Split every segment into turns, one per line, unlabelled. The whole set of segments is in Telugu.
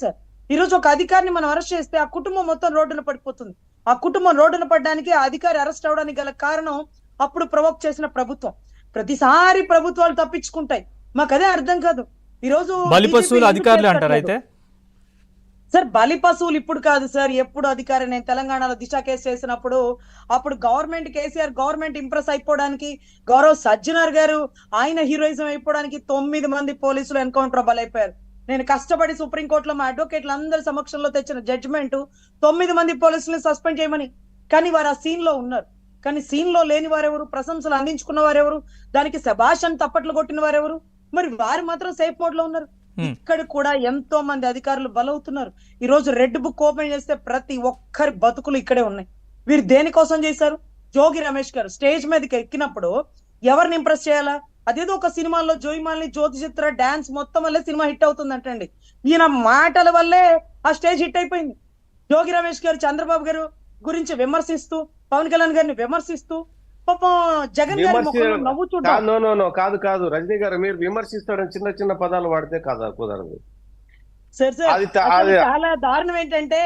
సార్. ఈ రోజు ఒక అధికారిని మనం అరెస్ట్ చేస్తే ఆ కుటుంబం మొత్తం రోడ్డున పడిపోతుంది. ఆ కుటుంబం రోడ్డున పడడానికి ఆ అధికారి అరెస్ట్ అవడానికి గల కారణం అప్పుడు ప్రవోక్ చేసిన ప్రభుత్వం. ప్రతిసారి ప్రభుత్వాలు తప్పించుకుంటాయి. మాకు అదే అర్థం కాదు. ఈ రోజు
బలిపశువులు అధికారులు అంటారు అయితే.
సార్ బలి పశువులు ఇప్పుడు కాదు సార్, ఎప్పుడు అధికారి. నేను తెలంగాణలో దిశ కేసు చేసినప్పుడు అప్పుడు గవర్నమెంట్ కేసీఆర్ గవర్నమెంట్ ఇంప్రెస్ అయిపోవడానికి, గౌరవ్ సజ్జనార్ గారు ఆయన హీరోయిజం అయిపోవడానికి 9 మంది పోలీసులు ఎన్కౌంటర్ బలైపోయారు. నేను కష్టపడి సుప్రీంకోర్టులో మా అడ్వకేట్ల అందరి సమక్షంలో తెచ్చిన జడ్జిమెంట్ 9 మంది పోలీసులను సస్పెండ్ చేయమని. కానీ వారు ఆ సీన్ లో ఉన్నారు. కానీ సీన్ లో లేని వారెవరు? ప్రశంసలు అందించుకున్న వారెవరు? దానికి శభాష్ అని తప్పట్లు కొట్టిన వారెవరు? మరి వారు మాత్రం సేఫ్ మోడ్ లో ఉన్నారు. ఇక్కడ కూడా ఎంతో మంది అధికారులు బలవుతున్నారు. ఈ రోజు రెడ్ బుక్ ఓపెన్ చేస్తే ప్రతి ఒక్కరి బతుకులు ఇక్కడే ఉన్నాయి. వీరు దేనికోసం చేశారు? జోగి రమేష్ గారు స్టేజ్ మీదకి ఎక్కినప్పుడు ఎవరిని ఇంప్రెస్ చేయాలా? అదేదో ఒక సినిమాల్లో జోయిమాలిని జ్యోతి చిత్ర డాన్స్ మొత్తం వల్లే సినిమా హిట్ అవుతుందంటండి. ఈయన మాటల వల్లే ఆ స్టేజ్ హిట్ అయిపోయింది. జోగి రమేష్ గారు చంద్రబాబు గారు గురించి విమర్శిస్తూ, పవన్ కళ్యాణ్ గారిని విమర్శిస్తూ, పాపం జగన్ గారి ముఖంలో నవ్వు చూడాలి.
కాదు రజనీ గారు, మీరు విమర్శిస్తాడని చిన్న చిన్న పదాలు వాడితే కుదరదు
సార్. చాలా దారుణం ఏంటంటే,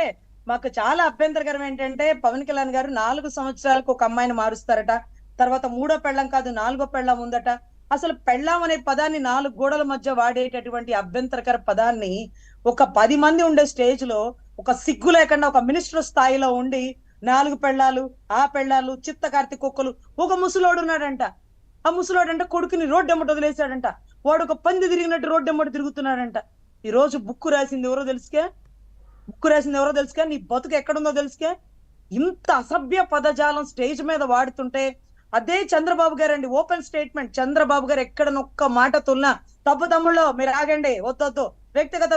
మాకు చాలా అభ్యంతరకరం ఏంటంటే, పవన్ కళ్యాణ్ గారు 4 సంవత్సరాలకు ఒక అమ్మాయిని మారుస్తారట. తర్వాత 3వ పెళ్ళం కాదు 4వ పెళ్ళం ఉందట. అసలు పెళ్ళాం అనే పదాన్ని 4 గోడల మధ్య వాడేటటువంటి అభ్యంతరకర పదాన్ని ఒక 10 మంది ఉండే స్టేజ్ లో ఒక సిగ్గు లేకుండా ఒక మినిస్టర్ స్థాయిలో ఉండి 4 పెళ్ళాలు, ఆ పెళ్ళాలు, చిత్త కార్తీ కుక్కలు, ఒక ముసలోడు ఉన్నాడంట. ఆ ముసలోడంట కొడుకుని రోడ్డు ఎమ్మట వదిలేశాడంట. వాడు ఒక పంది తిరిగినట్టు రోడ్డు ఎమ్మట తిరుగుతున్నాడంట. ఈ రోజు బుక్కు రాసింది ఎవరో తెలుసుకే, నీ బతుకు ఎక్కడుందో తెలుసుకే. ఇంత అసభ్య పదజాలం స్టేజ్ మీద వాడుతుంటే అదే చంద్రబాబు గారు అండి, ఓపెన్ స్టేట్మెంట్. చంద్రబాబు గారు ఎక్కడ నొక్క మాట తున్నా తప్పు తమ్ముళ్ళు మీరు ఆగండి, వద్దొద్దు, వ్యక్తిగత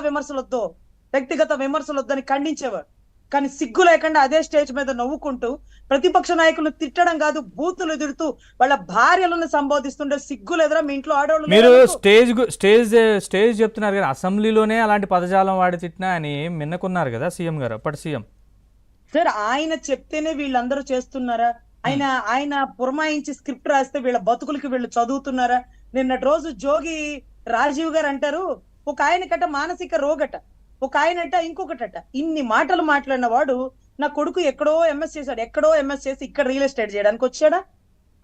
విమర్శలు వద్దని ఖండించేవారు. కానీ సిగ్గు లేకుండా అదే స్టేజ్ మీద నవ్వుకుంటూ ప్రతిపక్ష నాయకులను తిట్టడం కాదు, బూతులు ఎదురుతూ వాళ్ళ భార్యలను సంబోధిస్తుంటే సిగ్గు లేదురా మీ ఇంట్లో ఆడవాళ్ళు?
మీరు స్టేజ్ చెప్తున్నారు కదా, అసెంబ్లీలోనే అలాంటి పదజాలం వాడి తిట్టినా అని మిన్నకున్నారు కదా సీఎం గారు, అప్పటి సీఎం.
సార్ ఆయన చెప్తేనే వీళ్ళందరూ చేస్తున్నారా? ఆయన పురమాయించి స్క్రిప్ట్ రాస్తే వీళ్ళ బతుకులకి వీళ్ళు చదువుతున్నారా? నిన్నటి రోజు జోగి రాజీవ్ గారు అంటారు, ఒక ఆయనకట మానసిక రోగట, ఒక ఆయనట ఇంకొకటట. ఇన్ని మాటలు మాట్లాడిన వాడు నా కొడుకు ఎక్కడో ఎంఎస్ చేసి ఇక్కడ రియల్ ఎస్టేట్ చేయడానికి వచ్చాడా?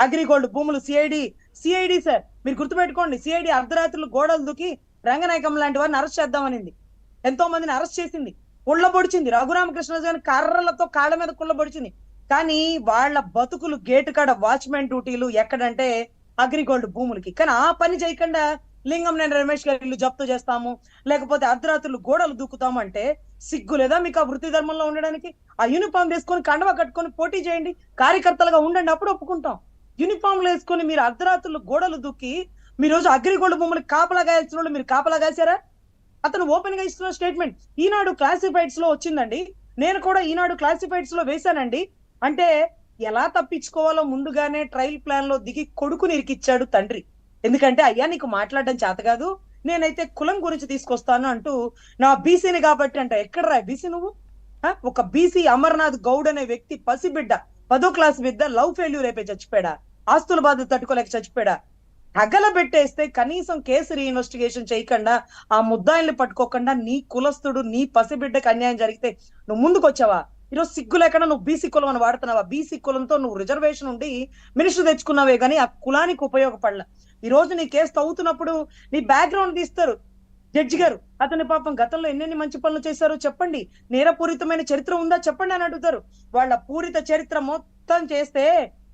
అగ్రిగోల్డ్ భూములు సిఐడి సార్, మీరు గుర్తుపెట్టుకోండి. సిఐడి అర్ధరాత్రులు గోడలు దూకి రంగనాయకం లాంటి వారిని అరెస్ట్ చేద్దామనింది. ఎంతో మందిని అరెస్ట్ చేసింది, కుళ్ళబొడిచింది. రఘురామకృష్ణ గారిని కర్రలతో కాళ్ళ మీద కుళ్ళబొడిచింది. కానీ వాళ్ళ బతుకులు గేటు కాడ వాచ్మెన్ డ్యూటీలు ఎక్కడంటే అగ్రిగోల్డ్ భూములకి. కానీ ఆ పని చేయకుండా లింగంనేని రమేష్ గారి ఇల్లు జప్తు చేస్తాము, లేకపోతే అర్ధరాత్రులు గోడలు దూకుతాము అంటే సిగ్గు లేదా మీకు ఆ వృత్తి ధర్మంలో ఉండడానికి? ఆ యూనిఫామ్ వేసుకొని కండవ కట్టుకొని పోటీ చేయండి, కార్యకర్తలుగా ఉండండి, అప్పుడు ఒప్పుకుంటాం. యూనిఫామ్లు వేసుకొని మీరు అర్ధరాత్రులు గోడలు దూకి మీ రోజు అగ్రిగోల్డ్ భూములకి కాపలా గాయాల్సిన వాళ్ళు మీరు కాపలా గాసారా? అతను ఓపెన్ గా ఇస్తున్న స్టేట్మెంట్ ఈనాడు క్లాసిఫైడ్స్ లో వచ్చిందండి, నేను కూడా ఈనాడు క్లాసిఫైడ్స్ లో వేశానండి అంటే ఎలా తప్పించుకోవాలో ముందుగానే ట్రయల్ ప్లాన్ లో దిగి కొడుకుని ఇరికిచ్చాడు తండ్రి. ఎందుకంటే అయ్యా నీకు మాట్లాడడం చేత కాదు, నేనైతే కులం గురించి తీసుకొస్తాను అంటూ నా బీసీని కాబట్టి అంట. ఎక్కడరా బీసీ నువ్వు? ఒక బీసీ అమర్నాథ్ గౌడ్ అనే వ్యక్తి పసిబిడ్డ, 10వ క్లాస్ బిడ్డ, లవ్ ఫెయిల్యూర్ అయిపోయి చచ్చిపోయాడా? ఆస్తుల బాధ తట్టుకోలేక చచ్చిపోయాడా? తగలబెట్టేస్తే కనీసం కేసు రీఇన్వెస్టిగేషన్ చేయకుండా ఆ ముద్దాయిల్ని పట్టుకోకుండా నీ కులస్తుడు నీ పసిబిడ్డకి అన్యాయం జరిగితే నువ్వు ముందుకు వచ్చావా? ఈరోజు సిగ్గు లేకుండా నువ్వు బీసీ కులం అని వాడుతున్నావా? బీసీ కులంతో నువ్వు రిజర్వేషన్ ఉండి మినిస్టర్ తెచ్చుకున్నావే కానీ ఆ కులానికి ఉపయోగపడలా. ఈ రోజు నీ కేసు తవ్వుతున్నప్పుడు నీ బ్యాక్గ్రౌండ్ తీస్తారు జడ్జి గారు. అతని పాపం గతంలో ఎన్నెన్ని మంచి పనులు చేశారో చెప్పండి, నేరపూరితమైన చరిత్ర ఉందా చెప్పండి అని అడుగుతారు. వాళ్ళ పూరిత చరిత్ర మొత్తం చేస్తే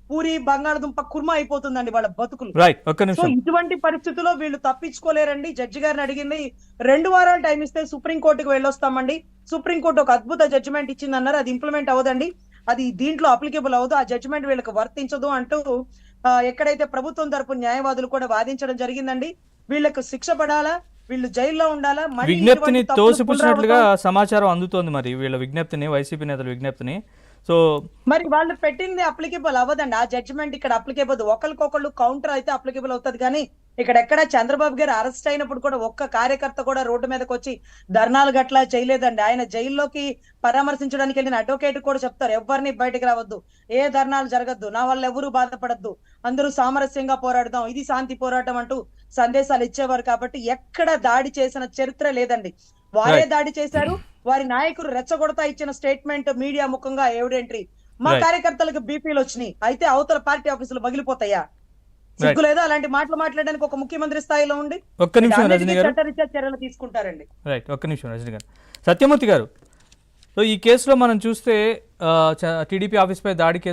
పూరి బంగాళదుంప కుర్మా అయిపోతుందండి వాళ్ళ బతుకులు. సో ఇటువంటి పరిస్థితుల్లో వీళ్ళు తప్పించుకోలేరండి. జడ్జి గారిని అడిగింది 2 వారాలు టైం ఇస్తే సుప్రీంకోర్టుకు వెళ్ళొస్తామండి. సుప్రీంకోర్టు ఒక అద్భుత జడ్జిమెంట్ ఇచ్చిందన్నారు, అది ఇంప్లిమెంట్ అవ్వదండి, అది దీంట్లో అప్లికేబుల్ అవ్వదు, ఆ జడ్జిమెంట్ వీళ్ళకి వర్తించదు అంటూ ఎక్కడైతే ప్రభుత్వం తరపు న్యాయవాదులు కూడా వాదించడం జరిగిందండి. వీళ్ళకు శిక్ష పడాలా, వీళ్ళు జైల్లో ఉండాలా?
విజ్ఞప్తిని తోసిపుచ్చినట్లుగా సమాచారం అందుతోంది. మరి వీళ్ళ విజ్ఞప్తిని, వైసీపీ నేతల విజ్ఞప్తిని సో
మరి వాళ్ళు పెట్టింది అప్లికేబుల్ అవ్వదండి. ఆ జడ్జిమెంట్ ఇక్కడ అప్లికేబుల్, ఒకరికొకళ్ళు కౌంటర్ అయితే అప్లికేబుల్ అవుతుంది కానీ ఇక్కడెక్కడ చంద్రబాబు గారు అరెస్ట్ అయినప్పుడు కూడా ఒక్క కార్యకర్త కూడా రోడ్డు మీదకి వచ్చి ధర్నాలు గట్లా చేయలేదండి. ఆయన జైల్లోకి పరామర్శించడానికి వెళ్ళిన అడ్వకేట్ కూడా చెప్తారు, ఎవరిని బయటకు రావద్దు, ఏ ధర్నాలు జరగద్దు, నా వల్ల ఎవరు బాధపడద్దు, అందరూ సామరస్యంగా పోరాడదాం, ఇది శాంతి పోరాటం అంటూ సందేశాలు ఇచ్చేవారు. కాబట్టి ఎక్కడ దాడి చేసిన చరిత్ర లేదండి. వారే దాడి చేశారు. వారి నాయకులు రెచ్చగొడతా ఇచ్చిన స్టేట్మెంట్ మీడియా ముఖంగా ఎవిడెంట్రీ, మా కార్యకర్తలకు బీపీలు వచ్చినాయి, అయితే అవతల పార్టీ ఆఫీసులు పగిలిపోతాయా? సిగ్గు లేదా అలాంటి మాటలు మాట్లాడడానికి ఒక ముఖ్యమంత్రి స్థాయిలో ఉండి?
ఒక్క నిమిషం రజనీ గారు,
చట్టరీత్యా చర్యలు తీసుకుంటారండి.
రైట్, ఒక్క నిమిషం రజనీ గారు. సత్యమూర్తి గారు, సో ఈ కేసులో మనం చూస్తే టీడీపీ ఆఫీస్పై దాడి కేసు